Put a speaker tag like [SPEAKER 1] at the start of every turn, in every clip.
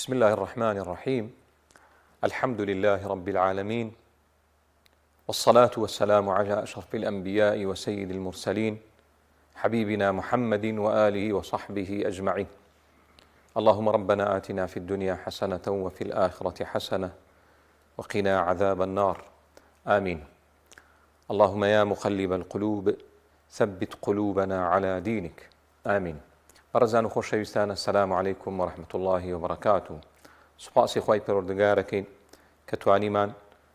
[SPEAKER 1] بسم الله الرحمن الرحيم. الحمد لله رب العالمين، والصلاة والسلام على أشرف الأنبياء وسيد المرسلين حبيبنا محمد وآله وصحبه أجمعين. اللهم ربنا آتنا في الدنيا حسنة وفي الآخرة حسنة وقنا عذاب النار، آمين. اللهم يا مقلب القلوب ثبت قلوبنا على دينك، آمين. بەڕێزان و خۆشەویستان، السلام عليكم ورحمة الله وبركاته. سوپاسی خوای پەروەردگارەکەین کە توانیمان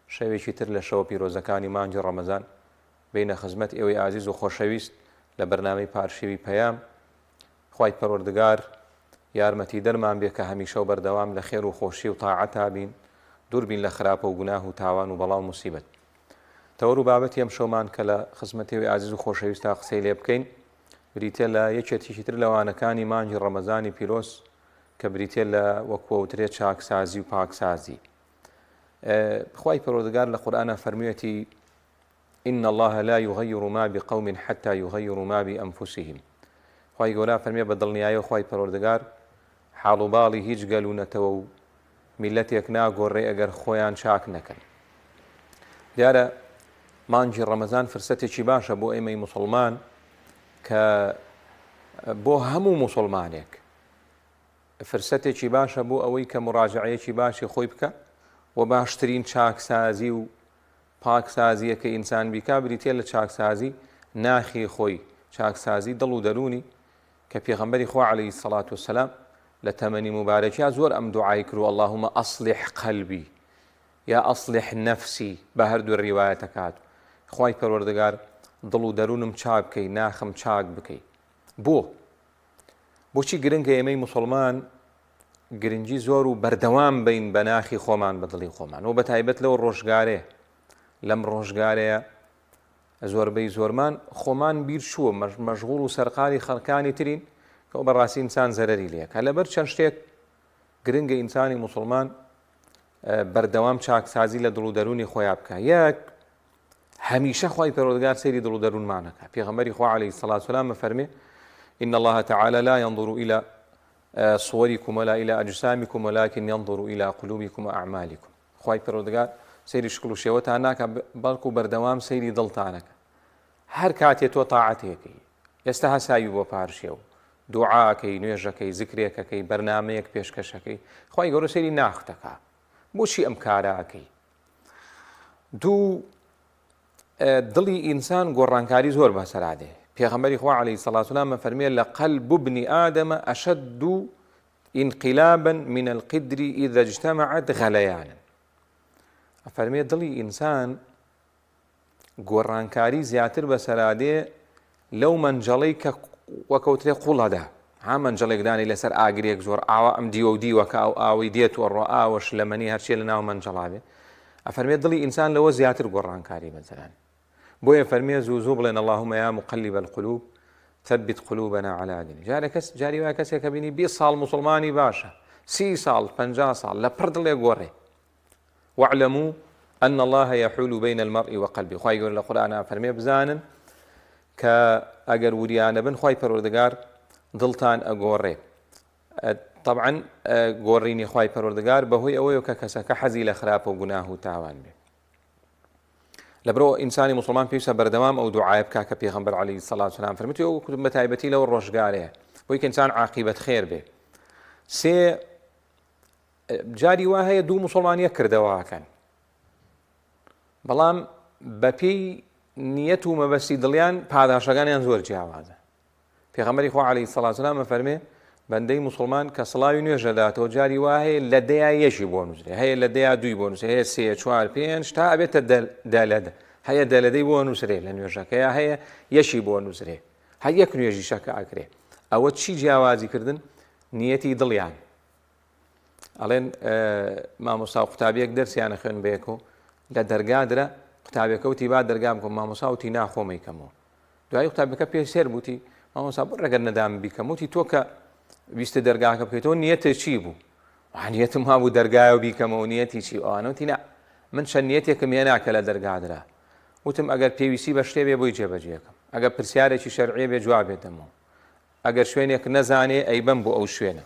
[SPEAKER 1] شەوێکی تر لە شەوە پیرۆزەکانی مانجی ڕەمەزان بینە خزمەت ئێوەی ئازیز و خۆشەویست لە بەرنامەی پارشێوی پەیام. خوای پەروەردگار یارمەتی دەرمان بێ کە هەمیشە و بەردەوام لە خێر و خۆشی و تاعەتا بین، دوور بین لە خراپە و گوناه و تاوان و بەڵاو موسیبەت. تەوەر و بابەتی ئەم شەومان کە لە خزمەت ئێوەی ئازیز و خۆشەویستا قسەی لێ بکەین بریتێ لە یەکێتیشی تر لەوانەکانی مانجی ڕەمەزانی پیرۆز کە بریتێ لە وەکوەوترێت چاکسازی و پاکسازی. خوای پەروەردگار لە قورئانە فەرموویەتی إن الله لا يغير ما بقوم حتى يغيروا ما بأنفسهم. خوای گەورە فەرموویە بە دڵنیاییەوە خوای پەروەردگار حاڵ و باڵی هیچ گەلوونەتەوە و میلەتێک ناگۆڕێ ئەگەر خۆیان چاک نەکەن. دیارە مانجی ڕەمەزان فرسەتێکی باشە بۆ ئێمەی موسڵمان کە بۆ هەموو موسڵمانێک فرسەتێکی باشە بۆ ئەوەی کە مراجعەیەکی باشی خۆی بکە و باشترین چاکسازی و پاکسازیەکە ئینسان بیکا بریتێ لە چاکسازی ناخی خۆی، چاکسازی دڵ و دەرونی کە پێغەمبەری خوا عەلەیهی سەڵات وسەلام لە تەمەنی مبارەکیە زۆر ئەم دوعای کرد: اللهم أصلح قلبي یا أصلح نفسي، بە هەردوو ڕیوایەتەکات. خوای پەروەردگار دڵ و دەروونم چاک بکەی، ناخم چاک بکەی. بۆچی گرنگە ئێمەی موسڵمان گرنگی زۆر و بەردەوام بین بە ناخی خۆمان، بە دڵی خۆمان و بە تایبەت لەو ڕۆژگارێ لەم ڕۆژگارەیە زۆربەی زۆرمان خۆمان بیر چووە مەشغوڵ و سەرقالی خەڵکانی ترین کە بەڕاستی ئینسان زەرەری لێکە. لەبەر چەند شتێک گرنگە ئینسانی موسڵمان بەردەوام چاکسازی لە دڵ و دەرونی خۆیان بکە. یەک، هەمیشە خوای پەروەردگار سەیری دڵ و دەروونمانەکە. پێغەمبەری خوا عەلەیهی سەڵات وسەلام فەرمێ: إن الله تعالى لا ينظر إلى صوركم ولا إلى أجسامكم ولكن ينظر إلى قلوبكم وأعمالكم. خوای پەروەردگار سەیری شکل و شێوەتان ناکە، بەڵکو بەردەوام سەیری دڵتانەکە. هەر کاتێ تۆ تاعەتێکەی، ئێستا هەساوی بۆ پارشێ و دوعاکەی، نوێژەکەی، زیکرێکەکەی، بەرنامەیەک پێشکەشەکەی، خوای گەورە سەیری ناختەکە. بۆچی ئەم کارەکەی؟ دوو، دڵی ئینسان گۆڕانکاری زۆر بەسەرادێ. پێغەمبەری خوا عەلەیهی سەڵات وسەلام فەرمێ: لقلب ابن آدم أشد انقلابا من القدر إذا اجتمعت غليانا. فەرمێ دڵی ئینسان گۆڕانکاری زیاتر بەسەرادێ لەو مەنجەڵەی کە وەکەوترێ قوڵەدا. ها مەنجەڵێک دانی لەسەر ئاگرێک زۆر ئاوا ئەم دیوە و دیوەکە ئەو ئاوەی دێتوە ڕۆ ئاوەش لە مەنی هەرچێ لە ناو مەنجەڵا بێ. ئەفەرمێ دڵی ئینسان لەوە زیاتر گۆڕانکاری بەجەران. بۆیە فەرمێ زوو بڵێن: اللهم يا مقلب القلوب ثبت قلوبنا على دينك. جاری وای کەسێک کە بینی 20 ساڵ موسڵمانی باشە، 30 ساڵ 50 ساڵ لە پڕ دڵێ گۆڕێ. واعلموا أن الله يحول بين المرء وقلبه. خوای گەورە لە قورئانە فەرمێ بزانن کە ئەگەر وریانە بن خوای پەروەردگار دڵتان ئەگۆڕێ. طبعا گۆڕینی خوای پەروەردگار بەهۆی ئەوەیە کە کەسەکە حەزی لە خراپە و گوناه و تاوان بێ. لەبرەوە ئینسانی موسڵمان پێویستە بەردەوام ئەو دوعایە بکا کە پێغەمبەر عەلەیهی سەڵات وسەلام فەرمووی و بە تایبەتی لەو ڕۆژگارەیە بۆی کە ئینسان عاقیبەت خێر بێ. سێ، جاری وا هەیە دوو موسڵمان یەک کردەوەکەن، بەڵام بەپێی نیەت و مەبەستی دڵیان پاداشەکانیان زۆر جیاوازە. پێغەمبەری خوا عەلەیهی سەڵات وسەلام فەرمێ بەندەی موسڵمان کە سڵاوی نوێژ دەداتەوە جاری وا هەیە لە دەیا یەشی بۆ نووسێ، هەیە لە دەیا دوی بۆ نووسێ، هەیە 3 4 5 تا ئەبێتە دەلەدە، هەیە دەلەدەی بۆ نووسرێ لە نوێژەکەیە، هەیە یەشی بۆ نووسرێ، هەر یەک نوێژیشەکە ئەکرێ. ئەوە چی جیاوازی کردن؟ نیەتی دڵیان. ئەڵێن مامۆستا و قوتابیەک دەرسیانە خوێن بەیەکەوە لە دەرگادرە قوتابەکە وتی با دەرگا بکەم. مامۆستا وتی ناخۆمەیکەمەوە. دوایی قوتابەکە پێی سێر بوتی: مامۆستا بڕ ڕەگەر نەدام بیکەم. وتی تۆ کە ویستە دەرگاکە بکەیتەوە نیەتت چی بوو؟ نیەتم هەبوو دەرگایەوە بیکەمەوە. نیەتی چی؟ ئەوانەوتی نا، من چەند نیەتێکم هێناکە لە دەرگادرا. وتم ئەگەر پێویستی بە شتێ بێ بۆی جێبەجێکەم، ئەگەر پرسیارێکی شەرعی بێ جواب بێتەمەوە، ئەگەر شوێنێک نەزانێ ئەیبەم بۆ ئەو شوێنە.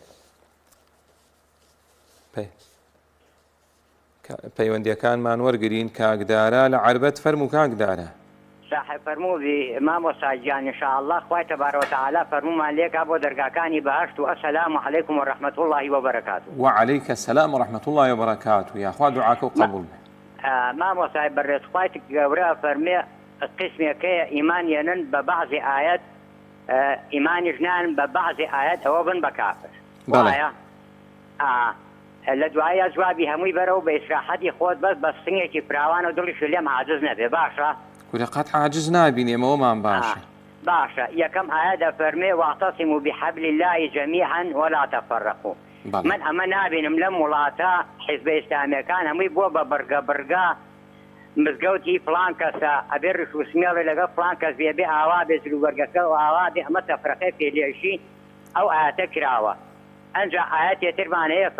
[SPEAKER 1] پەیوەندیەکانمان وەرگرین. کاکدارە لە عەربەت فەرموو. کاکدارە
[SPEAKER 2] صاحب فرمو بإمام وساجان إن شاء الله خواه تبارك وتعالى فرمو ما ليك أبو درقاكاني بهشت السلام عليكم ورحمة الله وبركاته.
[SPEAKER 1] وعليك السلام ورحمة الله وبركاته. يا أخوة دعاك وقبول
[SPEAKER 2] ما وصاحب بريس خواتك قورا فرمي قسمي كي إيمان ينن ببعض آيات إيمان جنان ببعض آيات أو بن بكافر.
[SPEAKER 1] بلى
[SPEAKER 2] لدعايا جوابي هموي برو بإسراحتي خود بس سنگي براوان ودولي شليم عاجز نبي باشا
[SPEAKER 1] كل قطع عاجز نابيني ما باشا
[SPEAKER 2] باشا يكم آيات فرمي واعتصموا بحبل الله جميعا ولا تفرقوا. من أما نابين ملم ولاتا حزب إسلامي كان هموي بوبا برقا مزقوتي فلان كسا أبرش وسمير لقى فلان كس بيبي آوابي زلو برقا وآوابي أما تفرقي في ليشين أو آيات كراوة. أنجا آيات يتربان هي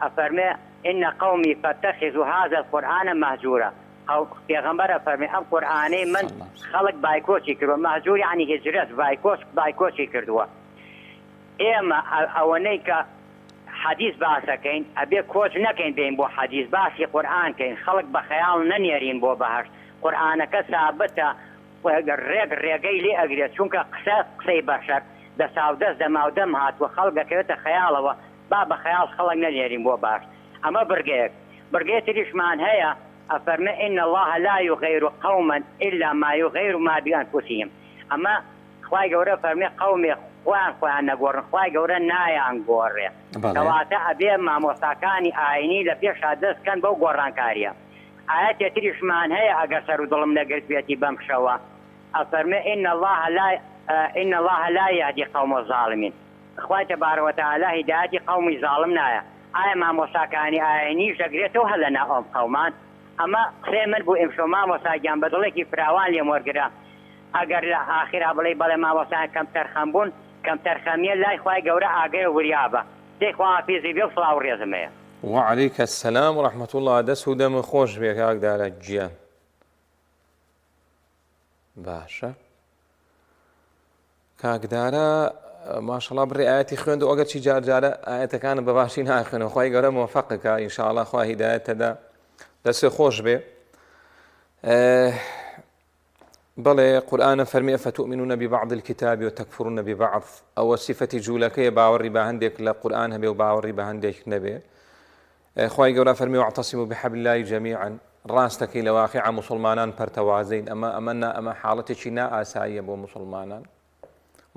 [SPEAKER 2] أفرمي إن قومي فاتخذوا هذا القرآن مهجورا. أو في غمرة فرمي أم قرآني من خلق بايكوشي كردوا مهجور يعني هجرت بايكوشي كردوا. إما أوليك حديث باسا كين أبي كوش نكين بين بو حديث باسي قرآن كين خلق بخيال ننيرين بو بهش قرآنك ثابتة الرقي لي أقريت شونك قصي بشر ده ساودس ده ماودم هات وخلق كيوتا خياله بابا خيال خلق ننيرين بو بهش. أما برقيت ليش مان هيا أفرمي إن الله لا يغير قوما إلا ما يغير ما بأنفسهم. أما خواهي قورا فرمي قومي خوان نقورن خواهي قورا نايا نقورن كواتا أبي ما موساكاني آيني لفيش عدس كان بو قوران كاريا آيات يتريش مان هيا أقصر ظلم نقرت بيتي بمشوا. أفرمي إن الله لا يهدي قوم الظالمين. خواهي تبارك وتعالى هداية قوم ظالمنا آية ما موساكاني آيني شقريته هلنا قومان. أما خيمن بو إمشو ما وساجان بدلكي فراوان لي مورجرا أجر آخر أبلي بلا ما وساج كم ترخمبون كم ترخمية لا إخوة جورا أجر وريابة تخوا في زبيب فلاور يزمية.
[SPEAKER 1] وعليك السلام ورحمة الله. دس ودم خوش بيك أقدر الجيان باشا كأقدر ما شاء الله برئاتي خوند وقت شي جار آيات كان بباشين آخر إخوة جورا موفقك إن شاء الله إخوة هداية تدا دس خوش بي. بلى قرآن فرمي فتؤمنون ببعض الكتاب وتكفرون ببعض أو صفة جولكية باوري بهندك لقرآن هبي وباوري بهندك نبي. خواهي قولا فرمي واعتصموا بحبل الله جميعا راستك لواقع مسلمانان برتوازين. أما حالتي شناء آسائية بو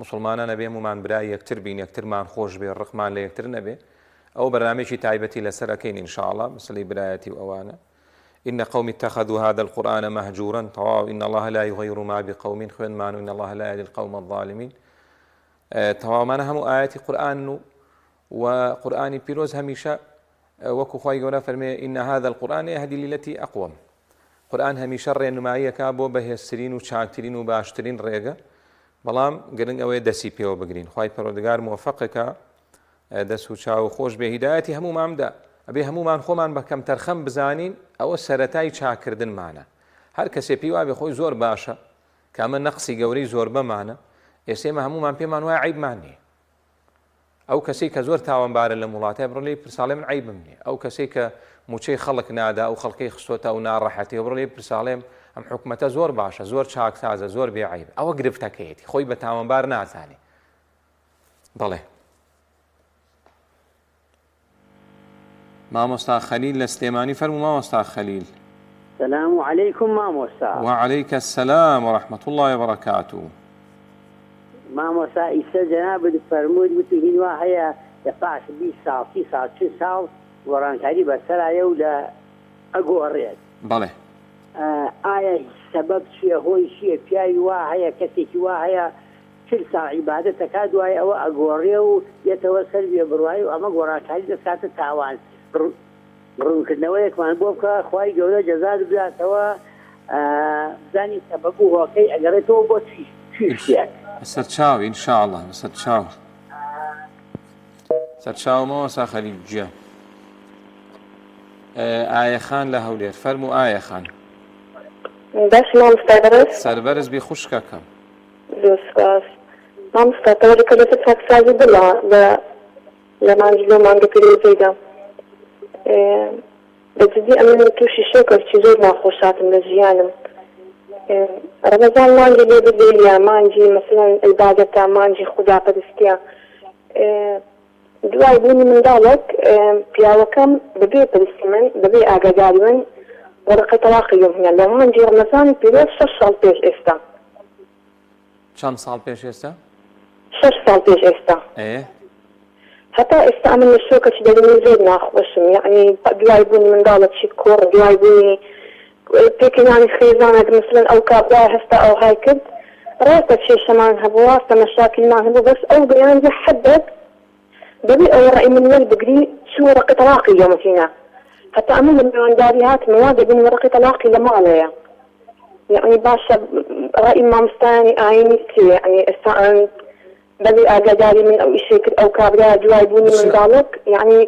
[SPEAKER 1] مسلمانان نبي ممان براي يكتر بين يكتر مان خوش بي الرقمان لا يكتر نبي أو برنامجي تعيبتي لسركين إن شاء الله مثل برايتي وأوانا. إن قوم اتخذوا هذا القرآن مهجورا طواو إن الله لا يغير ما بقوم خوين مانو إن الله لا يهدي القوم الظالمين. طواو ما نهم آيات قرآن وقرآن بيروز هميشة وكو خواهي قولا فرمي إن هذا القرآن يهدي للتي أقوم. قرآن هميشة رينمائية كابو بهسترين وشاكترين وباشترين ريقا بلام قرن أوي دسي بيو بقرين. خواهي پرودگار موفقك دسو چاو خوش بهدايتي همو مامدا أبي همومان خومان بكم ترخم بزانين أو السرتاي چاكردن معنا. هر كسي بيوا بخوي زور باشا كامل نقصي قوري زور بمعنا يسيما همومان بيمان ويا عيب معني أو كسي كزور تاوان بار لمولاتي برولي برساليم عيب مني أو كسي كموشي خلق نادا أو خلقي خصوتا أو نار رحتي برولي برساليم أم حكمته زور باشا زور چاك تازا زور بي عيب أو قرفتك هيتي خوي بتاوان بار نازاني. بله مامۆستا خەلیل لە سلێمانی فەرموو. مامۆستا خەلیل
[SPEAKER 3] السلام عليكم مامۆستا.
[SPEAKER 1] وعليك السلام ورحمة الله وبركاته.
[SPEAKER 3] مامۆستا ئیسە جەنابت فەرمووت وتی هینوا هەیە لە پاش 20 ساڵ 30 ساڵ 40 ساڵ گۆڕانکاری بەسەرایە و لە ئەگۆڕێت.
[SPEAKER 1] بەڵێ
[SPEAKER 3] ئایا سەبەب چییە هۆی چییە پیاوی وا هەیە کەسێکی وا هەیە 40 ساڵ عیبادەتەکە دوای ئەوە ئەگۆڕێ و دێتەوە سەر بێ بڕوایی و ئەمە گۆڕانکاری دەکاتە تاوان ڕوونکردنەوەیەکمان بۆ بکە خوای گەورە جەزات بداتەوە زانی سەبەب و هۆکەی ئەگەڕێتەوە بۆ چی شتێک
[SPEAKER 1] سەرچاوی ئینشاءڵڵا سەرچاو مامۆستا خەلیل گیان. ئایا خان لە هەولێر فەرموو. ئایا خان
[SPEAKER 4] باش مامۆستا بەرز
[SPEAKER 1] سەربەرز بێ خوشکەکەم.
[SPEAKER 4] سپاس مامۆستا تەوەری کە لەسەر چاکسازی بڵا لە مانگی لۆ مانگە پێویستیدا بجدي أمن توشي شكر زۆر ناخۆشاتم لە ژیانم. ڕەمەزان مانجی لێ بدەیە مانجی مثلا عیبادەتە مانجی خوداپەرستیە. دوای بوونی منداڵک پیاوەکەم بەبێ پەرستی من بەبێ ئاگاداری من وەرەقەی تەلاقی هێنا لە مانجی ڕەمەزانی پیرۆز 6 ساڵ پێش ئێستا.
[SPEAKER 1] چەند ساڵ پێش ئێستا؟
[SPEAKER 4] 6 ساڵ پێش ئێستا. هەتا ئێستا ئەمن لە شۆکەی دەبینی زۆر ناخۆشم، یعنی دوای بوونی منداڵێکی کوڕ دوای بوونی پێکەنانی خێزانێک مثلەن ئەو کابرا هەستا ئەو های کرد ڕاستە کێشەمان هەبوو ڕاستە مەشاکلمان هەبوو بەس ئەو بەیانجە حەدێک بەبێ ئەو ڕێی من وەربگری چوو وەرەقەی تەلاقی یۆمەتینە. هەتا ئەمن لە میوانداری هاتمەوە دەبینی وەرەقەی تەلاقی لە ماڵەیە. یعنی باشە ڕێی مامۆستایانی ئاینی چییە؟ یعنی ئێستا بەبێ ئاگاداری من ئەو ئیشەی کرد ئەو کابرا دوای بوونی منداڵک یعنی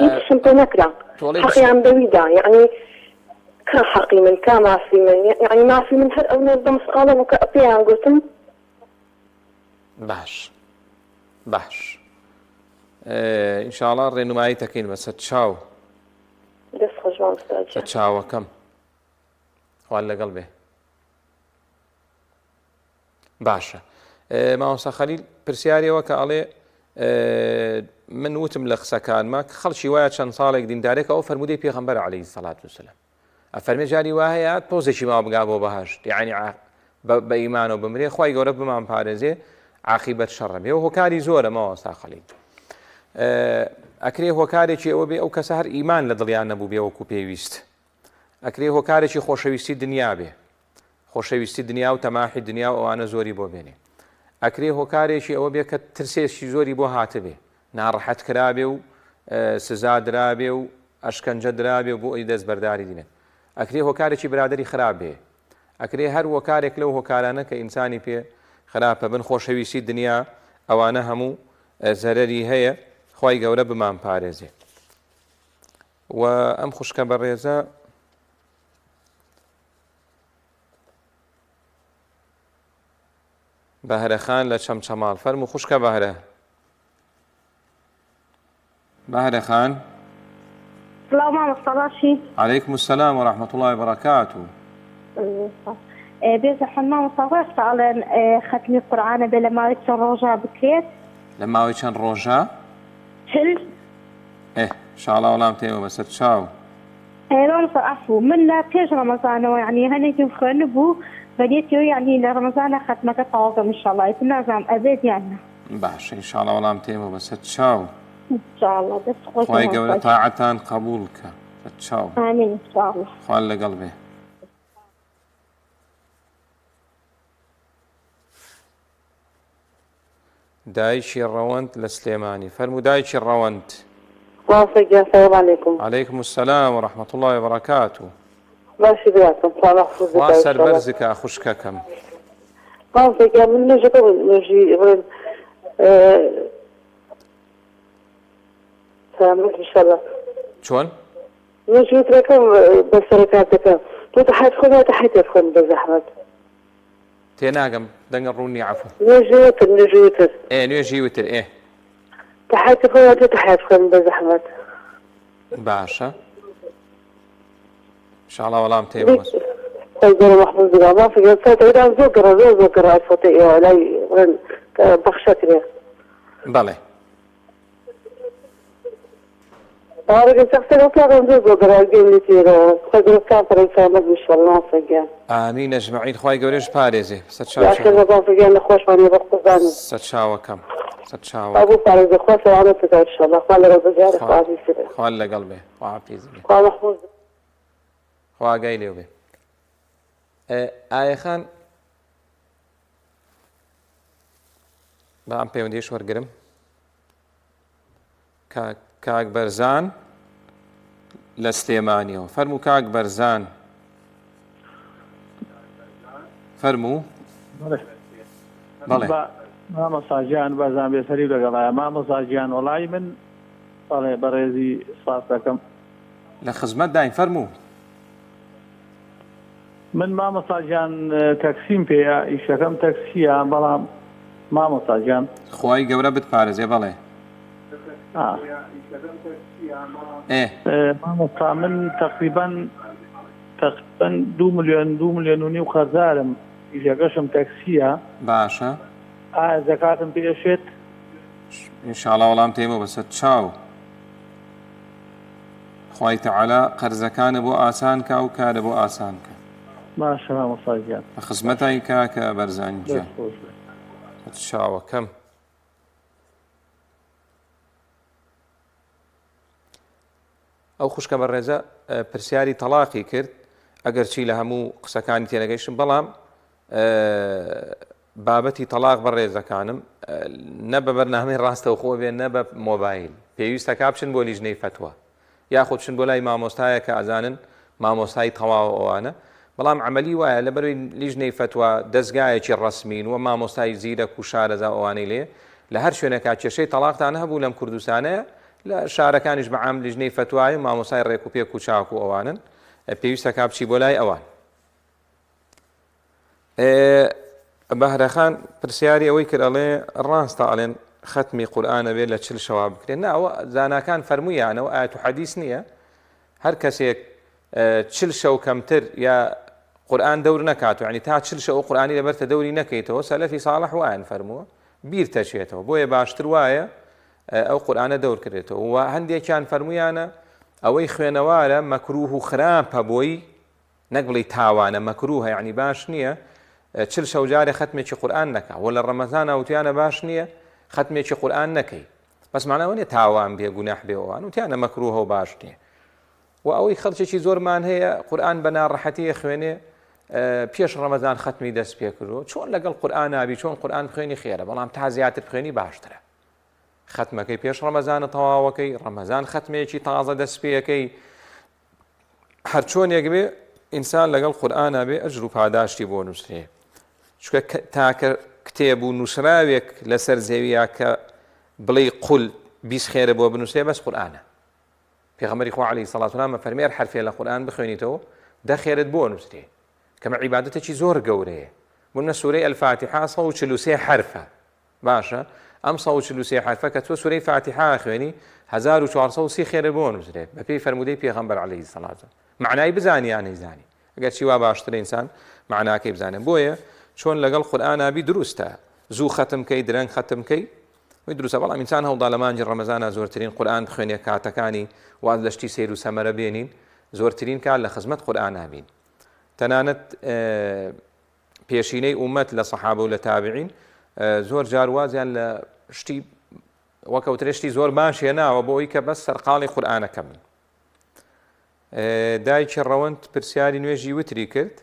[SPEAKER 4] هیچشم پێ نەکرا حەقیان بەویدا، یعنی کا حەقی من کا مافی من، یعنی مافی من هەر ئەو نێ بەمسقاڵە کە پێیان گوتم.
[SPEAKER 1] باش ئینشاڵڵا ڕێنمایی دەکەین بەسەر چاو
[SPEAKER 4] دەست خۆش مامۆستا
[SPEAKER 1] چاوەکەم خوال لەگەڵ بێ. باشە مامۆستا خەلیل پرسیارەوە کە ئەڵێ من وتم لە قسەکانمە خەڵکی وایە چەند ساڵێک دیندارێکە ئەو فەرمودەی پێغەمبەر عەلەیهی سەڵات وسەلام ئەفەرمێ جاری وا هەیە پۆزێکی ماوە بگا بۆ بەهەشت، یعنی بە ئیمانەوە بمرێ خوای گەورە بمان پارێزێ عاقیبەت شەڕە بێ و هۆکاری زۆرە مامۆستا خەلیل. ئەکرێ هۆکارێکی ئەوە بێ ئەو کەسە هەر ئیمان لە دڵیان نەبوو بێ وەکو پێویست. ئەکرێ هۆکارێکی خۆشەویستی دنیا بێ، خۆشەویستی دنیا و تەماحی دنیا و ئەوانە زۆری بۆ بێنێ. ئەکرێ هۆکارێکی ئەوە بێ کە ترسێکی زۆری بۆ هاتبێ، ناڕەحەت کرابێ و سزا درابێ و ئەشکەنجە درابێ بۆ ئەی دەست بەرداری دینێت. ئەکرێ هۆکارێکی برادری خراپ بێ، ئەکرێ هەر هۆکارێک لەو هۆکارانە کە ئینسانی پێ خراپە بن خۆشەویستی دنیا ئەوانە هەموو زەرەری هەیە، خوای گەورە بمان پارێزێ. و ئەم خوشکە بەڕێزە بەهرەخان لە چەمچەماڵ فەرموو خوشکە بەهرەخان.
[SPEAKER 4] سلام مامۆستا باشی؟
[SPEAKER 1] عەلەیکم السلام وەڕەحمەتوڵڵی وبەرەکاتوه.
[SPEAKER 4] بێزەحمەت مامۆستا ڕاستە ئەڵێن ختمی قورئانە بێ لە ماوەی چەند ڕۆژە بکرێت؟
[SPEAKER 1] لە ماوەی چەند ڕۆژە؟ ئینشاڵڵا وەڵام تێمە بەسەر چاو.
[SPEAKER 4] مامۆستا عەفوو من لە پێش ڕەمەزانەوە یعنی هەنێکم خوێنە بوو بەنیەتەوە یعنی لە ڕەمەزانە ختمەکە تەواو بکەم ئینشاڵڵا، ئیتر نازانم ئەبێت یان نە.
[SPEAKER 1] باشە ئینشاڵڵا وەڵام تێمە بەسەر چاو.
[SPEAKER 4] ئینشاڵڵا دەست خۆش
[SPEAKER 1] خوای گەورە تاعەتان قبوڵ بکە. چاو.
[SPEAKER 4] ئامین ئینشاڵڵا.
[SPEAKER 1] خوال لەگەڵ بێ. دایکی ڕەوەند لە سلێمانی فەرموو دایکی ڕەوەند.
[SPEAKER 3] السلام عليكم.
[SPEAKER 1] عليكم السلام ورحمة الله وبركاته.
[SPEAKER 3] باشي بياتم صلاح
[SPEAKER 1] خوا سەربەرزکە خوشکەکەم.
[SPEAKER 3] باشي من نجي سلامك إن شاء الله.
[SPEAKER 1] چۆن؟
[SPEAKER 3] نجي تركم بسركاتك تحيت خذها تحيت يفخن بزحمة.
[SPEAKER 1] تێناگەم دەنگە ڕوونی عەفو.
[SPEAKER 3] نجيوتر.
[SPEAKER 1] نوێژی وتر
[SPEAKER 3] تحيت خذها تحيت يفخن بزحمة.
[SPEAKER 1] باشە. ئینشاڵڵا وەڵام تێمە.
[SPEAKER 3] سيدنا محمود زغما في جلسات إذا ذكر الصوتي علي بخشتني.
[SPEAKER 1] بلى.
[SPEAKER 3] أنا شخصيا أطلع من ذكر الجيل تيرا خذ كافر إنسان مش والله فجأة.
[SPEAKER 1] آمين أجمعين خواي جوريش باريزي.
[SPEAKER 3] عشان ما فجأة نخوش ماني بقطعني.
[SPEAKER 1] ستشاو كم. ستشاو.
[SPEAKER 3] أبو باريز خوش وأنا تدعي إن شاء الله خالي رب جاري خالي سير.
[SPEAKER 1] خال قلبي وعافيز.
[SPEAKER 3] خال محمود.
[SPEAKER 1] خوا قايلي وبي. ئایا خان بە ئەم پەیوەندیش وەرگرم کاک بەرزان لە سلێمانیەوە فەرموو کاک بەرزان فەرموو بەڵێ
[SPEAKER 5] مامۆستاگیان بەرزان بێسەری لەگەڵایە مامۆستاگیان وەڵی من بەڵێ بەڕێزی ساس دەکەم
[SPEAKER 1] لە خزمەت داین فەرموو
[SPEAKER 5] من مامۆستاگیان تەکسیم پێیە ئیشەکەم تەکسیە بەڵام مامۆستاگیان
[SPEAKER 1] خوای گەورە بتپارێزێ بەڵێ
[SPEAKER 5] مامۆستا من تقریبا 2 ملیۆن و نیو خەرزارم ئیشەکەشم تەکسیە.
[SPEAKER 1] باشە
[SPEAKER 5] ئایا زەکاتم پێشێت؟
[SPEAKER 1] ئینشاءڵڵا وەڵام تێمە بەسەر چاو. خوای تەعالا قەرزەکانە بۆ ئاسان کا و کارە بۆ ئاسان کە.
[SPEAKER 5] باشە مامۆستا گیان
[SPEAKER 1] بە خزمەتای کا کە بەرزانی گیان چاوەکەم. ئەو خوشکە بەڕێزە پرسیاری تەلاقی کرد ئەگەر چی لە هەموو قسەکانی تێنەگەیشتم، بەڵام بابەتی تەلاق بەڕێزەکانم نە بە بەرنامەی ڕاستەوخۆ بێ نە بە مۆبایل پێویستە کا بچن بۆ لیژنەی فتوە یاخود بچن بۆ لای مامۆستایە کە ئەزانن مامۆستای تەواو ئەوانە، بەڵام عملی وایە لەبەروی لیژنەی فتوە دەستگایەکی ڕسمین و مامۆستای زیرەک و شارەزا ئەوانەی لێ لە هەر شوێنێکا کێشەی تەلاقتانە هەبوو لەم کوردستانەیە لە شارەکانیش بەعام لیژنەی فتوای مامۆستای ڕێک و پێک و چاک و ئەوانن پێویستە کا بچی بۆ لای ئەوان. بەهرەخان پرسیاری ئەوەی کرد ئەڵێ ڕاستە ئەڵێن ختمی قورئانە بێت لە 40 شەوا بکرێن. ئەوە زاناکان فەرموویانەوە ئاەت و حەدیث نییە، هەر کەسێک 40 شەو کەمتر یا قورئان دەور نەکات، یعنی تا 40 شەو قورئانی لەبەرتە دەوری نەکەیتەوە سەلەفی ساڵح وایان فەرمووە بیر تەچێتەوە، بۆیە باشتر وایە ئەو قورئانە دەور کردێتەوە. و هەندێکیان فەرموویانە ئەوەی خوێنەوارە مەکروه و خراپە بۆی نەک بڵێ تاوانە مەکروهە، یعنی باش نییە 40 شەو جارێ ختمێکی قورئان نەکا، و لە ڕەمەزان ئەوتیانە باش نییە ختمێکی قورئان نەکەی، بەس معناوە نیە تاوان بێ گوناح بێ ئەوان وتیانە مەکروهە و باش نییە. و ئەوەی خەڵکێکی زۆرمان هەیە قورئان بە ناڕەحەتیە خوێنێ پێش ڕەمەزان ختمی دەست پێ کردو، چۆن لەگەڵ قورئان نابی، چۆن قورئان بخوێنی خێرە، بەڵام تا زیاتر بخوێنی باشترە. ختمەکەی پێش ڕەمەزانە تەواوەکەی، ڕەمەزان ختمێکی تازە دەست پێەکەی، هەر چۆنێک بێ ئینسان لەگەڵ قورئان نابێ ئەجر و پاداشتی بۆ نووسێ. چونکە تاکە کتێب و نووسراوێک لەسەر زەویە کە بڵێ قول 20 خێرە بۆ بنووسێ بەس قورئانە. پێغەمبەری خوا عەلەیهی سەڵات و سەلام فەرمێ حرفێ لە قورئان بخوێنیتەوە 10 خێرت بۆ نووسێ، کەمە عیبادەتێکی زۆر گەورەیە. بۆنە سوورەی ئەلفاتیحا 143 حرفە، باشە ئەم 143 حرفە کە تۆ سوورەی فاتیحا خوێنی 1430 خێرە بۆ نووسێت بە پێی فەرمودەی پێغەمبەر عەلەیهی سەڵات. معنای بزانی یان نەیزانی، ئەگەر چی وا باشترە ئینسان معناکەی بزانێ. بۆیە چۆن لەگەڵ قورئان نابی دروستە، زوو ختمکەی درەنگ ختمکەی وی دروستە، بەڵام ئینسان هەوڵدا لە مانجی ڕەمەزانە زۆرترین قورئان بخوێنێ کاتەکانی واز لەشتی سیر و سەمەرە بێنین، زۆرترین کار لە خزمەت قورئان نابین. تەنانەت پێشینەی ئومەت لە سەحابە و لە تابعین زۆر جار وازیان لە شتی وەکەوترێ شتی زۆر باش هێناوە بۆ ئەوەی کە بەس سەرقاڵی قورئانەکە بن. دایکی ڕەوەند پرسیاری نوێژی وتری کرد.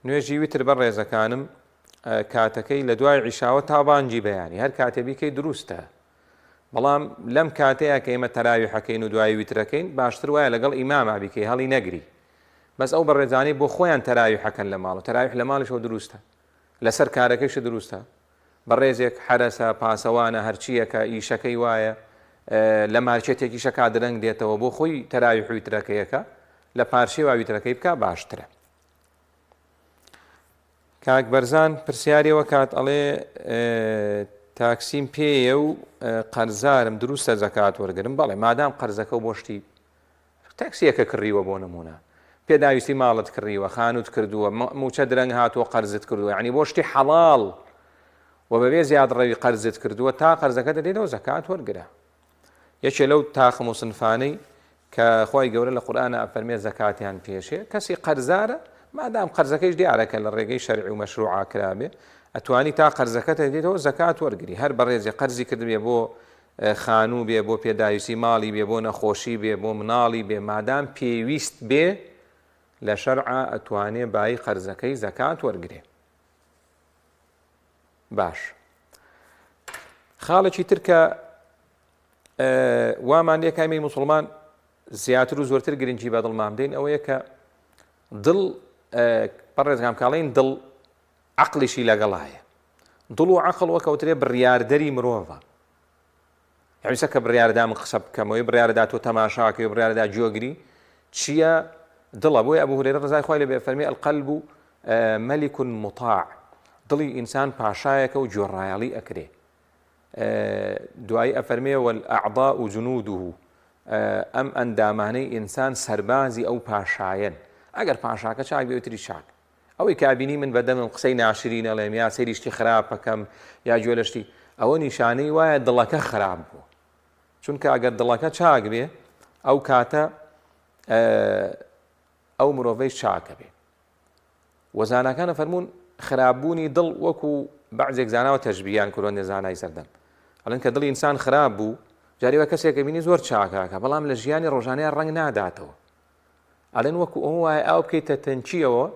[SPEAKER 1] نوێژی وتر بە ڕێزەکانم کاتەکەی لە دوای عیشاوە تا بانگی بەیانی هەر کاتێ بیکەی دروستە، بەڵام لەم کاتەیە کە ئێمە تەراویحەکەین و دوای ویترەکەین باشتر وایە لەگەڵ ئیماما بیکەی هەڵی نەگری، بەس ئەو بەڕێزانەی بۆ خۆیان تەراویحەکەن لە ماڵ و تەراویح لە ماڵیشەوە دروستە، لەسەر کارەکەیش دروستە، بەڕێزێک حرەسە پاسەوانە هەرچیەکە ئیشەکەی وایە لە مارچێتێکی شەکا درەنگ دێتەوە بۆ خۆی تەراویح ویترەکەیەکە لە پارچەی وا ویترەکەی بکە باشترە. کاک بەرزان پرسیاریەوە کات ئەڵێ تاکسیم پێیە و قەرزارم دروستە زەکات وەرگرم. بەڵێ مادام قەرزەکە و بۆشتی تاکسیەکە کڕیوە بۆ نمونە پێداویستی ماڵت کڕیوە خانوت کردووە موچە درەنگ هاتووە قەرزت کردووە، یعنی بۆشتی حەڵاڵ و بەبێ زیاد ڕەوی قەرزت کردووە تا قەرزەکە دەدێتەوە زەکات وەرگرە. یەکێ لەو تاخم و سنفانەی کە خۆی گەورە لە قورئانە ئەفەرمێ زەکاتیان پێشێ کەسی قەرزارە مادام قەرزەکەیش دیارەکە لە ڕێگەی شەرعی و مەشروعا کرابێ ئەتوانی تا قەرزەکەت دێتەوە زەکات وەرگری. هەر بەڕێزی قەرزی کردبێ بۆ خانوو بێ بۆ پێداویستی ماڵی بێ بۆ نەخۆشی بێ بۆ مناڵی بێ مادام پێویست بێ لە شەرعا ئەتوانێ بای قەرزەکەی زەکات وەرگرێ. باش خاڵێکی ترکە وامان لێ کامی موسڵمان زیاتر و زۆرتر گرنگی بە دڵمان بدەین ئەوەیە کە دڵ بەڕێزگام کاڵین دڵ عەقڵیشی لەگەڵایە. دڵ و عەقڵ وەکەوترێ بڕیاردەری مرۆڤە، یعنی کە بڕیاردا من قسە بکەمەوەی بڕیاردا تۆ تەماشاکەی و بڕیاردا جۆگری چییە؟ دڵە. بۆی ئەبوو هورەیرە ڕەزای خوای لێبێ فەرمێ القەلب مەلیک مطاع، دڵی ئینسان پاشایەکە و گوێڕایەڵی ئەکرێ. دوای ئەفەرمێ والأعضاء جنوده ئەم ئەندامانەی ئینسان سەربازی ئەو پاشایەن ئەگەر پاشاکە چاک بێتری چاک ئەوەی کابینی من بەدەمم قسەی ناشرین ئەڵێم یا سەیریشتی خراپ بکەم یا گوێ لەشتی ئەوە نیشانەی وایە دڵەکە خراپ بوو چونکە ئەگەر دڵەکە چاک بێ ئەو کاتە ئەو مرۆڤەی چاکە بێ وەزانەکانە فەرموون خراپبوونی دڵ وەکو بەعزێک زاناوە تەشبیهیان کردووە نێزانای سەردەم ئەڵێن کە دڵی ئینسان خراپ بوو جاریوە کەسێکە بینی زۆر چاکاکە بەڵام لە ژیانی ڕۆژانەیە ڕەنگ ناداتەوە ئەڵێن وەکو ئەو وایە ئاو بکەیتە تەنچیەوە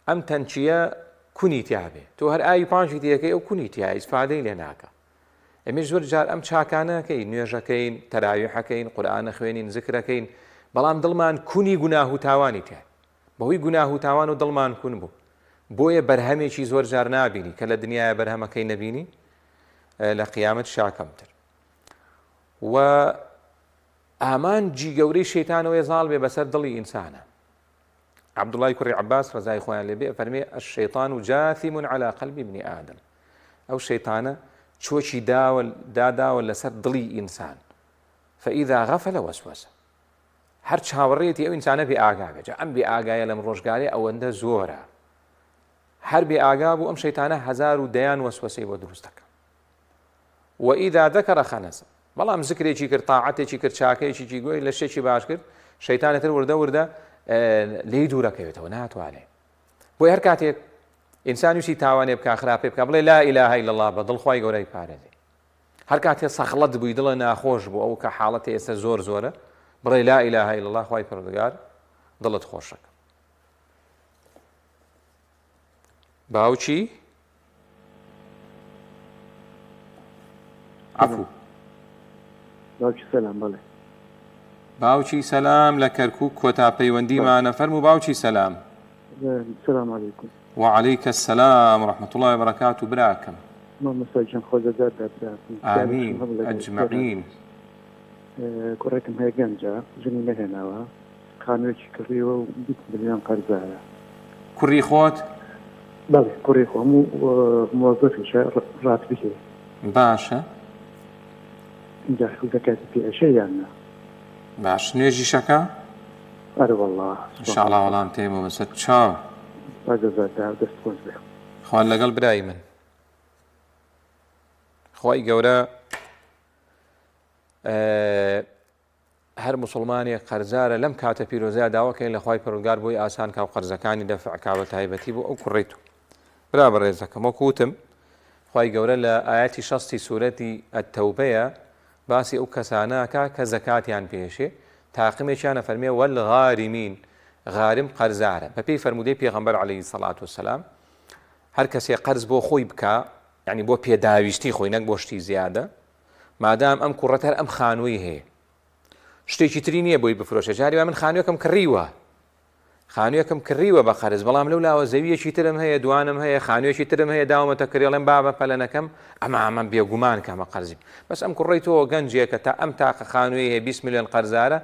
[SPEAKER 1] ئەم تەنچیە کونی تیا بێ تۆ هەر ئاوی پانشی تیەکەی ئەو کونی تیا ئیسفادەی لێ ناکە ئەمێش زۆر جار ئەم چاکانەکەین نوێژەکەین تەراویحەکەین قورئانە خوێنین زیکرەکەین بەڵام دڵمان کونی گوناه و تاوانی تیا بەهۆی گوناه و تاوان و دڵمان کون بوو بۆیە بەرهەمێکی زۆر جار نابینی کە لە دنیاە بەرهەمەکەی نەبینی لە قیامەت شاکەمتر و ئامانجی گەورەی شەیتانەوەی زاڵ بێ بەسەر دڵی ئینسانە عەبدوڵای کوڕی عەباس ڕەزای خۆیان لێبێ فەرمێ الشەیطان جاثم على قلب ابن آدم ئەو شەیطانە چۆچی داداوە لەسەر دڵی ئینسان فإذا غفل وسوسه هەر چاوەڕێتی ئەو ئینسانە بێ ئاگا بێت ئەم بێ ئاگایە لەم ڕۆژگارێ ئەوەندە زۆرە هەر بێ ئاگا بوو ئەم شەیطانە هەزار و دەیان وەسوەسەی بۆ دروست دەکەن وإذا ذكر خنس بەڵام زکرێکی کرد تاعەتێکی کرد چاکەیەکی گوێی لە شتێکی باش کرد شەیطانەتر وردە لێی دوورەکەوێتەوە ناتوانێت بۆی هەر کاتێک ئینسان وشی تاوانێ بکە خراپێ بکە بڵێ لا إله إلا الله بە دڵخوای گەورەی پارێزێ هەر کاتێک سەخڵەت بووی دڵە ناخۆش بوو ئەو کە حاڵەتی ئێستا زۆرە بڵێ لا إله إلا الله خوای پەروەردگار دڵت خۆشەکە باوچی عفو
[SPEAKER 5] باوکی سەلام بەڵێ
[SPEAKER 1] باوکی سەلام لە کەرکووک کۆتا پەیوەندیمانە فەرموو باوکی سەلام
[SPEAKER 5] سلام علیکم
[SPEAKER 1] وعليك السلام ورحمة الله وبركاته براكم
[SPEAKER 5] مامۆستاجان خۆزەدار
[SPEAKER 1] آمين أجمعين
[SPEAKER 5] کوڕێکم هەیە گەنجە ژنی نەهێناوە خانوێکی کڕیوە و 20 ملیۆن قەرزایە
[SPEAKER 1] کوڕی خۆت
[SPEAKER 5] بەڵێ کوڕی خۆم و مۆزەفیشە ڕاتبیێ
[SPEAKER 1] باشە
[SPEAKER 5] اینجا دەکاتی پێشە یاننا
[SPEAKER 1] باش نوێژی شەکە
[SPEAKER 5] ئەرە وەڵڵا
[SPEAKER 1] ئینشاءڵڵا وەڵام تێمە بەسەر چاو
[SPEAKER 5] باگەزاردا دەست خۆش بێ
[SPEAKER 1] خوان لەگەڵ برای من خۆی گەورە هەر مسلمانێک قەرزارە لەم کاتە پیرۆزەیە داواکەین لە خوای پەروەردگار بۆی ئاسان کا و قەرزەکانی دەفع کا بە تایبەتی بۆ ئەو کوڕیت و برا بەڕێزەکەم وەکو وتم خوای گەورە لە ئایەتی 60 سوورەتی التەوبەیە باسی ئەو کەسانەکە کە زەکاتیان پێشێ تاقیمێکیانە فەرمێ والغارمین غارم قەرزارە بە پێی فەرمودەی پێغەمبەر عەلەیهی سەڵات وسەلام هەر کەسێ قەرز بۆ خۆی بکا یعنی بۆ پێداویستی خۆی نەک بۆ شتی زیادە مادام ئەم کوڕەت هەر ئەم خانووی هەیە شتێکی تری نییە بۆی بفرۆشە جاری من خانوویەکەم کڕیوە بە قەرز بەڵام لەو لاوە زەویەکی ترم هەیە دوانم هەیە خانوویەکی ترم هەیە داومەتە کڕێڵێم بابە پەلەنەکەم ئەمە بێگومان کەمە قەرزیم بەس ئەم کوڕیتەوە گەنجێکە تا ئەم تاقە خانووی هەیە 20 ملیۆن قەرزارە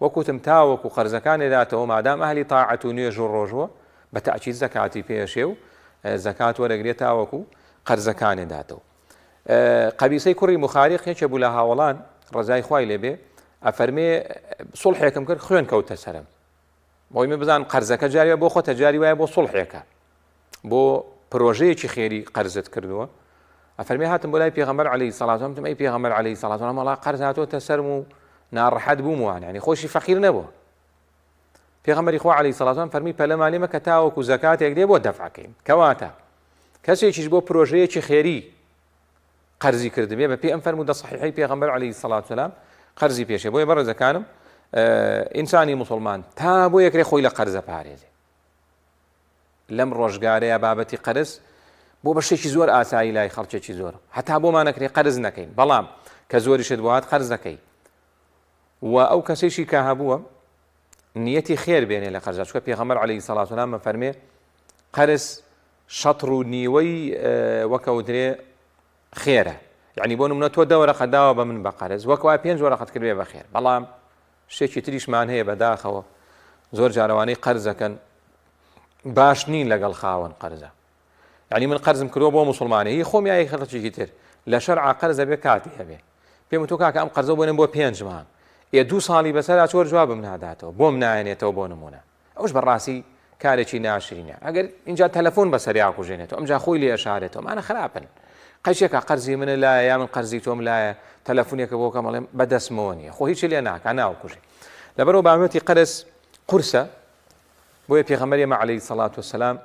[SPEAKER 1] وەکوتم تاوەکو قەرزەکانێداتەوە مادام ئەهلی تاعەت و نوێژ و ڕۆژوە بە تەئکید زەکاتی پێشێ و زەکات وەرەگرێت تاوەکو قەرزەکانێداتەوە قەبیسەی کوڕی مخاریق یەکێ بوو لە هاوڵان ڕەزای خوای لێبێ ئەفەرمێ سوڵحێکم کرد خوێن کەوتە سەرم بۆی من بزان قەرزەکە جاریوە بۆ خۆتە جاری وایە بۆ سوڵحێکە بۆ پرۆژەیەکی خێری قەرزت کردووە ئەفەرمێ هاتم بۆ لای پێغەمبەر عەلەیهی سەڵات وسەلام ئەی پێغەمبەر عەلەیهی سەڵات وسەلام وەڵا قەرز هاتووەتە سەرم و ناڕەحەت بووم وانە یعنی خۆشی فەقیر نەبووە پێغەمبەری خوا عەلەیهی سەڵات وسەلام فەرمی پەلەمانی مەکە تاوەکو زەکاتێک دێ بۆ دەفعەکەین کەواتە کەسێکیش بۆ پرۆژەیەکی خێری قەرزی کردبێ بە پێی ئەم فەرموودە صحیحەی پێغەمبەر عەلەیهی سەڵات وسەلام قەرزی پێشێ بۆیە بەڕێزەکانم ئینسانی مسلمان تا بۆ یەکرێ خۆی لە قەرزە پارێزێ لەم ڕۆژگارەیە بابەتی قەرز بۆ بەشێکی زۆر ئاسایی لای خەڵکێکی زۆر هەتا بۆمان نەکرێ قەرز نەکەین بەڵام کە زۆریشت بۆ هات قەرز دەکەی و ئەو کەسێکی کە هەبووە نیەتی خێر بێنێ لە قەرزە چونکە پێغەمبەر عەلەیهی سەڵات وسەلام مەفەرمێ قەرز شەتر و نیوەی وەکەوترێ خێرە یعنی بۆ نمونە تۆ 10 وەرەقە داوە بە من بە قەرز وەکوای 5 وەرەقەت کردوێ بە خێر بەڵام شتێکی تریشمان هەیە بەداخەوە زۆر جارەوانەی قەرزەکەن باش نین لەگەڵ خاوەن قەرزە یعنی من قەرزم کردووە بۆ موسڵمانی هی خۆم یای خەڵکێکی تر لە شەرع قەرزە بێ کاتی هەبێ پێم وتۆ کاکە ئەم قەرزە بۆنم بۆ 5 مانگ 2 ساڵی بەسەرا چۆر جوابم ناداتەوە بۆم نایەنێتەوە بۆ نمونە ئەوش بەڕاستی کارێکی ناشرینە ئەگەر اینجا تەلەفۆن بەسەریا کوژێنێتەوە ئەمجا خۆی لێ ئەشارێتەوە مانە خراپن قەیشێکە قەرزی منە لایە یا من قەرزی تۆم لایە تەلەفۆنێکە بۆ کەمەڵێم بەدەستمەوە نییە خۆ هیچ لێ ناکە ناوکوژێ لەبەرەوە بابەتی قەرز قورسە بۆیە پێغەمبەر ئێمە عەلەیهی سەڵات وسەلام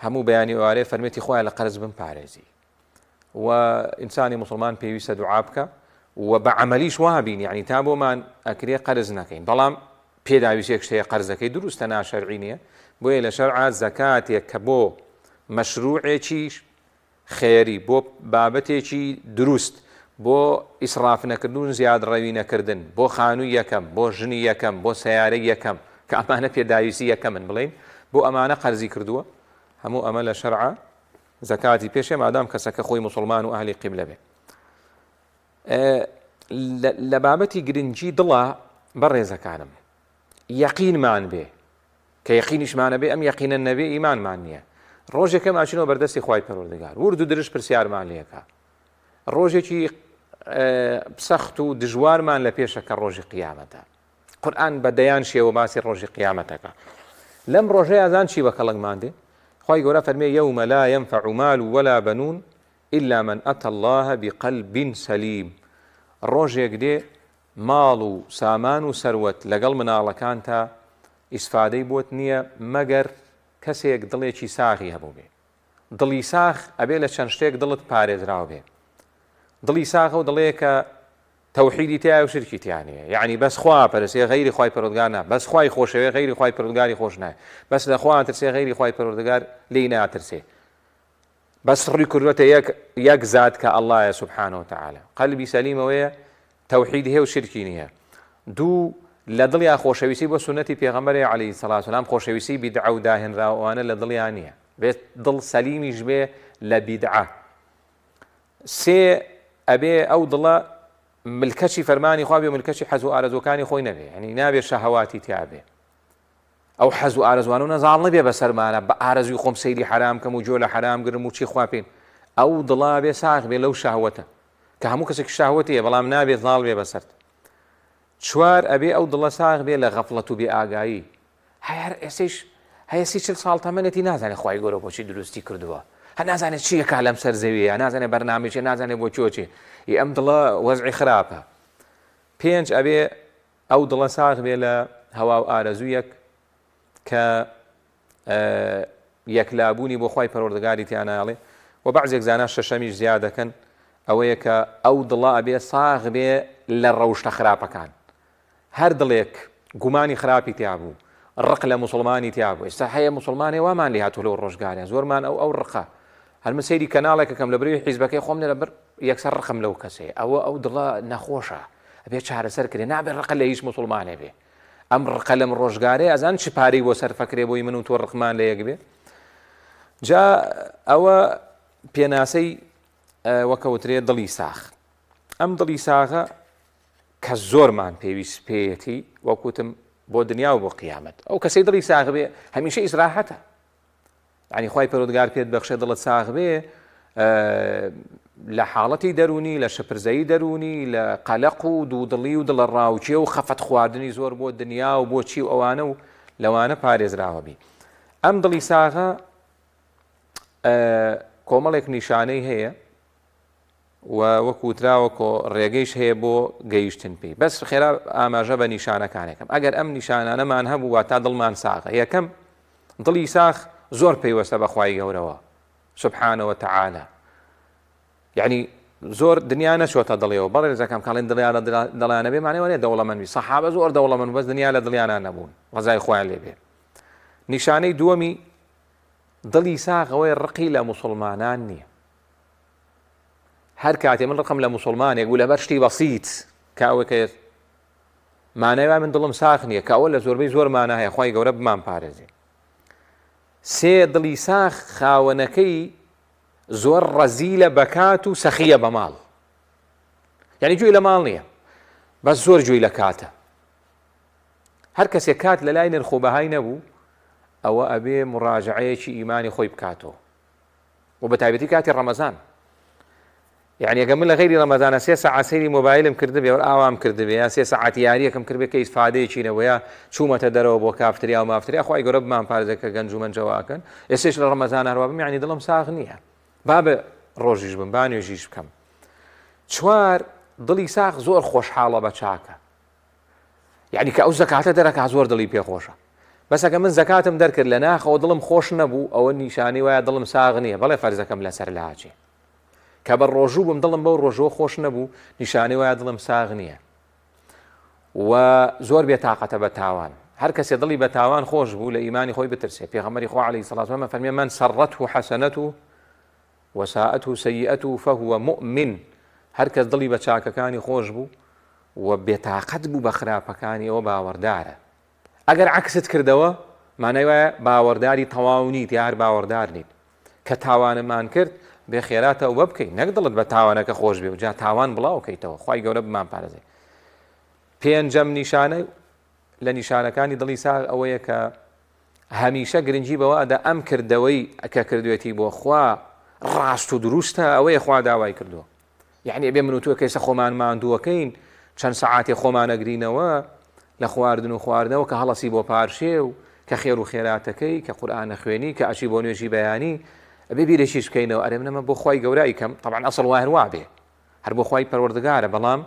[SPEAKER 1] هەموو بەیانی ئەوارەیە فەرمێتی خۆیان لە قەرز بمپارێزی و ئینسانی مسلمان پێویستە دوعا بکە و بە عەمەلیش وابین یعنی تا بۆمان ئەکرێ قەرز نەکەین بەڵام پێداویستێک شتەیە قەرزەکەی دروستە ناشەرعی نییە بۆیە لە شەرعا زەکاتێک کە بۆ مەشروعێکی خێری بۆ بابەتێکی دروست بۆ ئیسراف نەکردن زیادڕەوی نەکردن بۆ خانووی یەکەم بۆ ژنی یەکەم بۆ سەیارەی یەکەم کە ئەمانە پێداویستی یەکەمن بڵێن بۆ ئەمانە قەرزی کردووە هەموو ئەمە لە شەرعا زەکاتی پێشێ مادام کەسەکە خۆی مسلمان و ئەهلی قیبلە بێ لە بابەتی گرنگی دڵە بەڕێزەکانم یەقینمان بێ کە یەقینیشمانە بێ ئەم یەقینە نەبێ ئیمانمان نییە ڕۆژێکە ماچینەوە بەردەستی خوای پەروەردگار ورد و درش پرسیارمان لێکە ڕۆژێکی سەخت و دژوارمان لە پێشەکە ڕۆژی قیامەتە قورئان بە دەیان شێوە باسی ڕۆژی قیامەتەکە لەم ڕۆژەیە ئازان چی بە کەڵکمان دێ خوای گەورە فەرمێ یەومە لا ينفع مال ولا بنون إلا من أتى الله بقلب سليم ڕۆژێک دێ ماڵ و سامان و سەروەت لەگەڵ مناڵەکان تا ئیسفادەی بۆت نییە مەگەر کەسێک دڵێکی ساغی هەبوو بێ دڵی ساغ ئەبێ لە چەند شتێک دڵت پارێزراو بێ دڵی ساغە و دڵەیەکە تەوحیدی تایە و شرکی تیانەیە یعنی بەس خوا پەرستێ غەیری خوای پەروەردگار نا بەس خوای خۆشەوێ غەیری خوای پەروەردگاری خۆش نایە بەس لە خوا ترسێ غەیری خوای پەروەردگار لێی ناترسێ بەس ڕووی کردوەتە یەک زات کە ئەڵڵایە سوبحانەهو وتەعالە قەلبی سەلیمەوەیە تەوحید هەیە و شرکی نییە دوو لە دڵیا خۆشەویستی بۆ سونەتی پێغەمبەرێ عەلەیهی سەڵات وسەلام خۆشەویستی بیدعە و داهێنراوانە لە دڵیان نییە بێت دڵ سەلیمیش بێ لە بیدعە سێ ئەبێ ئەو دڵە ملکەچی فەرمانی خوا بێ و ملکەچی حەز و ئارەزوەکانی خۆی نەبێ یعنی نابێ شەهەواتی تیا بێ ئەو حەز و ئارەزوانە و نەزاڵ نەبێ بەسەرمانە بە ئارەزوی خۆم سەیری حرام کەم و جۆ لە حرام گرم و چی خوا پێن ئەو دڵا بێ ساغ بێ لەو شەهوەتە کە هەموو کەسێک شەهوەتیە بەڵام نابێت زاڵ بێ بەسەر چوار ئەبێ ئەو دڵە ساغ بێ لە غەفڵەت و بێ ئاگایی هەر ئێسەیش هەیە 30 ساڵ تەمەنێتی نازانێت خوای گەورە بۆچی دروستی کردووە هەر نازانێت چیەکە لەم سەر زەویە نازانێت بەرنامێکی نازانێت بۆ چۆچێ ئەم دڵە وەزعی خراپە پێنج ئەبێ ئەو دڵە ساغ بێ لە هەوا و ئارەزوویەک کە یەکلابوونی بۆ خوای پەروەردگاری تیاناڵێ و بەعزێک زانا شەشەمیش زیاد دەکەن ئەوەیە کە ئەو دڵە ئەبێ ساغ بێ لە ڕەوشتە خراپەکان هەر دڵێک گومانی خراپی تیا بوو ڕق لە مسلمانی تیا بوو ئێستا هەیە مسلمانێ وامان لێ هاتووە لەو ڕۆژگارە زۆرمان ئەو ڕقە هەرمە سەیری کەناڵێکەکەم لە بڕی حیزبەکەی خۆم لە بەر یەکسەر ڕقم لەو کەسێ ئەو دڵە نەخۆشە ئەبێ چارەسەر کرێ نابێت ڕقە لە هیچ مسلمانێ بێ ئەم ڕقە لەم ڕۆژگارەیە ئەزان چی پارەی بۆ سەرفەکرێ بۆی من و تۆ ڕقمان لە یەک بێ جا ئەوە پێناسەی وەکەوترێ دڵی ساغ ئەم دڵی ساغە کە زۆرمان پێویست پێیەتی وەکوتم بۆ دنیا و بۆ قیامەت ئەو کەسەی دڵی ساغ بێ هەمیشە ئیسراحەتە یعنی خوای پەروەردگار پێت بەخشێ دڵت ساغ بێ لە حاڵەتی دەرونی لە شەپرزەیی دەرونی لە قەلەق و دوودڵی و دڵە ڕاوچێ و خەفەت خواردنی زۆر بۆ دنیا و بۆ چی و ئەوانە و لەوانە پارێزراوە بی ئەم دڵی ساغە کۆمەڵێک نیشانەی هەیە و وەکوتراوە ڕێگەیش هەیە بۆ گەیشتن پێی بەس خێرا ئاماژە بە نیشانەکانێکم ئەگەر ئەم نیشانانەمان هەبوو وا تا دڵمان ساغە یەکەم دڵی ساغ زۆر پەیوەستە بە خوای گەورەوە سوبحانەهو وتەعالە یعنی زۆر دنیا نەچۆتە دڵیەوە بەڵێ زەکەم کاڵێن دڵیانە بێ مانەوە نێ دەوڵەمەندی سەحابە زۆر دەوڵەمەند بەس دنیا لە دڵیانە نەبوون ڕەزای خۆیان لێ بێ نیشانەی دووەمی دڵی ساغەوەی ڕقی لە مسلمانان نییە هەر کاتێ من ڕقم لە مسلمانێک و لەبەر شتی بەسیت کە ئەوەکە مانەوە من دڵم ساغ نییە کە ئەوە لە زۆربەی زۆر مانە هەیە خوای گەورە بمان پارێزێ سێ دڵی ساغ خاوەنەکەی زۆر ڕەزیلە بەکات و سەخیە بە ماڵ یعنی گوێی لە ماڵ نییە بەس زۆر گوێی لە کاتە هەر کەسێک کات لە لای نرخ و بەهای نەبوو ئەوە ئەبێ مڕاجعەیەکی ئیمانی خۆی بکاتەوە و بە تایبەتی کاتی ڕەمەزان يعني ئەگەر من لە غەیری ڕەمەزانە 3 ساعت سەیری مۆبایلم کردبێ و ئاوام کردبێ یا 3 ساعت یاریەکەم کردبێ کە ئیسفادەیەکینەوە یا چوومەتە دەرەوە بۆ کافتریا و مافتریا خوای گەورە بمان پارێزەکە گەنج و منجەواکەن ئێستش لە ڕەمەزان هەروە بم یعنی دڵم ساغ نییە با بە ڕۆژیش بم با نوێژیش بکەم. چوار دڵی ساغ زۆر خۆشحاڵە بە چاکە یعنی کە ئەو زەکاتە دەرەکا زۆر دڵی پێخۆشە بەسەکە من زەکاتم دەرکرد لە ناخەوە دڵم خۆش نەبوو ئەوە نیشانی وایە دڵم ساغ نییە بەڵێ فەرزەکەم لەسەر لاچێ کە بە ڕۆژوو بم دڵم بەو ڕۆژەوە خۆش نەبوو نیشانەی وایە دڵم ساغ نییە و زۆر بێتاقەتە بە تاوان هەر کەسێ دڵی بە تاوان خۆش بوو لە ئیمانی خۆی بترسێ پێغەمبەری خوا عەلەیهی سەڵاتو وەسەلام فەرمێ من سەرەته حەسەنەته وساءته سەیئەته فهو مؤمن هەر کەس دڵی بە چاکەکانی خۆش بوو و بێتاقەت بوو بە خراپەکانی ئەوە باوەڕدارە ئەگەر عەکست کردەوە مانای وایە باوەڕداری تەواو نیت یا هەر باوەڕدار نیت کە تاوانمان کرد بێ خێراتە ئەوە بکەین نەک دڵت بە تاوانەکە خۆش بێ و جا تاوان بڵاوکەیتەوە خوای گەورە بمان پارێزێ. پێنجەم نیشانە لە نیشانەکانی دڵی ساغ ئەوەیە کە هەمیشە گرنگی بەوە ئەدا ئەم کردەوەی کە کردوێتی بۆ خوا ڕاست و دروستە ئەوەیە خوا داوای کردووە یعنی ئەبێ من و تۆ کەیسە خۆمان ماندووەکەین چەند سەعاتێ خۆمانەگرینەوە لە خواردن و خواردنەوە کە هەڵەسی بۆ پارشێ و کە خێر و خێراتەکەی کە قورئانە خوێنی کە ئەچی بۆ نوێژی بەیانی ئەبێ بیرێکیش بکەینەوە ئەرێ منەمە بۆ خوای گەورای کەم طبعاً ئەسڵ وای هەروە بێ هەر بۆ خوای پەروەردگارە بەڵام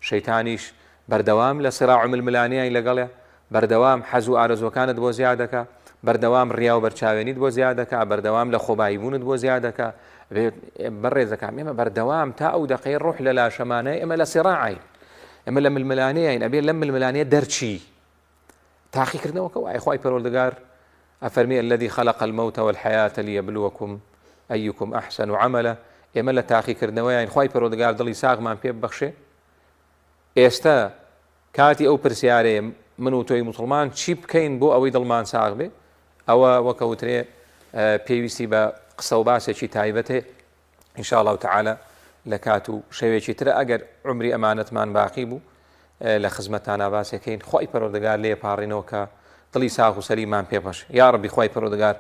[SPEAKER 1] شەیتانیش بەردەوام لە سراع ململانیای لەگەڵێ بەردەوام حەز و ئارەزوەکانت بۆ زیاد دەکا بەردەوام ڕیا و بەرچاوێنیت بۆ زیاد دەکا بەردەوام لە خۆباییبوونت بۆ زیاد دەکا بەڕێزەکان ئێمە بەردەوام تا ئەو دەقەی ڕوح لە لاشەمانەیە ئێمە لە سراعین ئێمە لە ململانەیەین ئەبێ لەم ململانەیە دەرچی تاقیکردنەوەکە وای خوای پەروەردگار ئەفەرمێ الذي خلق الموت والحياة ليبلوكم أيكم أحسن عملا ئێمە لە تاقیکردنەوەیان خوای پەروەردگار دڵی ساغمان پێ ببەخشێ ئێستا کاتی ئەو پرسیارەیە من و تۆی موسڵمان چی بکەین بۆ ئەوەی دڵمان ساغ بێ ئەوە وەکەوترێ پێویستی بە قسە و باسێکی تایبەتێ إن شاء الله تعالى لە کات و شەوێکی ترە ئەگەر عمری ئەمانەتمان باقی بوو لە خزمەتانە باسێکەین خوای پەروەردگار لێ پاڕینەوە کە دڵی ساغ و سەلیمان پێ بەخشێ یا ڕەبی خوای پەروەردگار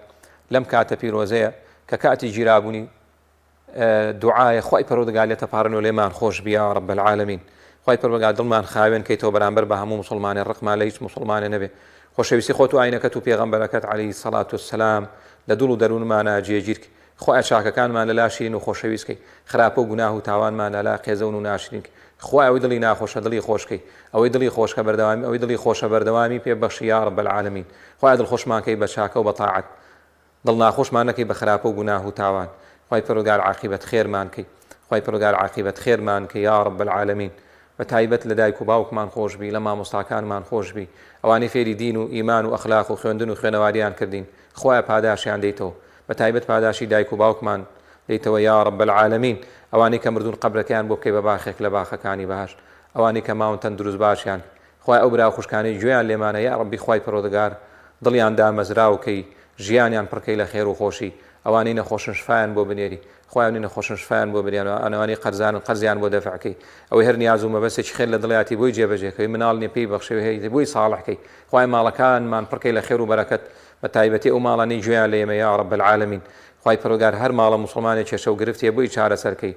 [SPEAKER 1] لەم کاتە پیرۆزەیە کە کاتی گیرابوونی دوعایە خوای پەروەردگار لێتە پاڕینەوە لێمان خۆش بیا یا رب العالمین خوای پەروەردگار دڵمان خاوێن کەیتەوە بەرامبەر بە هەموو موسڵمانێ ڕقمان لە هیچ موسڵمانێ نەبێ خۆشەویستی خۆت و ئاینەکەت و پێغەمبەرەکەت عەلەیهی سەڵات وسەلام لە دڵ و دەروونمانە جێگیرکە خوای چاکەکانمان لەلا شیرین و خۆشەویستکەی خراپە و گوناه و تاوانمان لەلا قێزەون و ناشرین خوای ئەوەی دڵی ناخۆشە دڵی خۆشکەی ئەوەی دڵی خۆشکە بەردەوامی ئەوەی دڵی خۆشە بەردەوامی پێ بەخشی یا رب العالمین خوای دڵ خۆشمانکەی بە چاکە و بە تاعەت دڵ ناخۆشمان نەکەی بە خراپە و گوناه و تاوان خوای پەروەردگار عاقبەت خێرمانکەی خوای پەروەردگار عاقبەت خێرمانکەی یا رب العالمین بە تایبەت لە دایک و باوکمان خۆش بی لە مامۆستاکانمان خۆش بی ئەوانەی فێری دین و ئیمان و ئەخلاق و خوێندن و خوێنەواریان کردین خوای پاداشیان دەیتەوە بە تایبەت پاداشی دایک و باوکمان دەیتەوە یا رب العالمین ئەوانەی کە مردوون قەبرەکەیان بۆ بکەی بە باخێک لە باخەکانی بەهەشت ئەوانەی کە ماون تەندروست باشیان خوای ئەو برا خوشکانەی گوێیان لێمانە یا ڕەبی خوای پەروەردگار دڵیان دامەزراوکەی ژیانیان پڕکەی لە خێر و خۆشی ئەوانەی نەخۆشن شفایان بۆ بنێری خوایانی نەخۆشن شفایان بۆ بریان ئەوانەی قەرزانن قەرزیان بۆ دەفعکەی ئەوەی هەر نیاز و مەبەستێکی خێر لە دڵیاتی بۆی جێبەجێکەوەی مناڵ نیە پێی بەخشەوە هەیە بۆی ساڵحکەی خوای ماڵەکانمان پڕکەی لە خێر و بەرەکەت بە تایبەتی ئەو ماڵانەی گوێیان لە ئێمە یا رب العالمین خوای پەروەردگار هەر ماڵە موسڵمانێک کێشە و گرفتیە بۆی چارەسەرکەی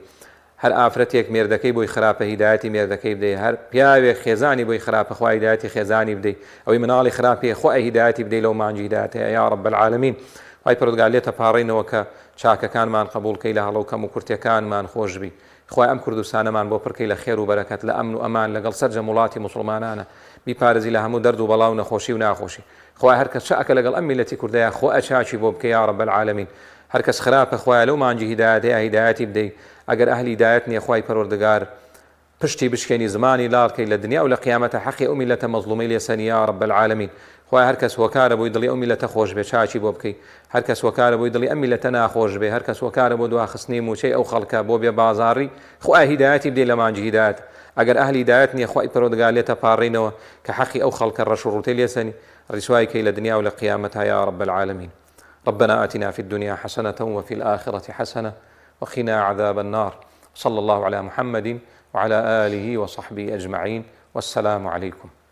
[SPEAKER 1] هەر ئافرەتێک مێردەکەی بۆی خراپە هیدایەتی مێردەکەی بدەی هەر پیاوێک خێزانی بۆی خراپە خوای هیدایەتی خێزانی بدەی ئەوەی مناڵی خراپێ خوای هیدایەتی بدەی لەو مانجی هیدایەتەیە یا رب العالمین خوای پەروەردگار لێتە پاڕێنەوە کە چاکەکانمان قبوڵکەی لە هەڵە و کەم و کورتەکانمان خۆشبی خوای ئەم کوردستانەمان بۆ پڕکەی لە خێر و بەرەکەت لە ئەمن و ئەمان لەگەڵ سەرجە وڵاتی موسڵمانانە بیپارێزی لە هەموو دەرد و بەڵاو و نەخۆشی و ناخۆشی خوای هەر کەس چاکە لەگەڵ ئەم میلەتی کوردەیە خۆ ئەچاکی بۆ بکەی یا رب العالمین هەر کەس خراپە خوای لەو مانجی هیدایەتەیە هیدایەتی بدەی ئەگەر ئەهلی هیدایەت نییە خوای پەروەردگار پشتی بشکێنی زمانی لاڵکەی لە دنیا و لە قیامەتە حەقی ئەو میلەتە مەظلومەی لێسەنی یا رب العالمین خوای هەر کەس وەکارە بۆی دڵی ئەو میلەتە خۆش بێ چاچی بۆ بکەی هەر کەس وەکارە بۆی دڵی ئەم میلەتە ناخۆش بێ هەر کەس وەکارە بۆ دواخستنی موچەی ئەو خەڵکە بۆ بێ بازاڕی خوای هیدایەتی بدەی لە مانجی هیدایەت ئەگەر ئەهلی هیدایەت نییە خوای پەروەردگار لێتە پاڕێنەوە کە حەقی ئەو خەڵکە ڕەش و ڕوتەی لێسەنی ڕیسوای کەی لە دنیا و لە قیامەتە یا رب العالمین ربنا آتنا في الدنيا حسنة وفي الآخرة حسنة وقنا عذاب النار صلى الله على محمد وعلى آله وصحبه أجمعين والسلام عليكم.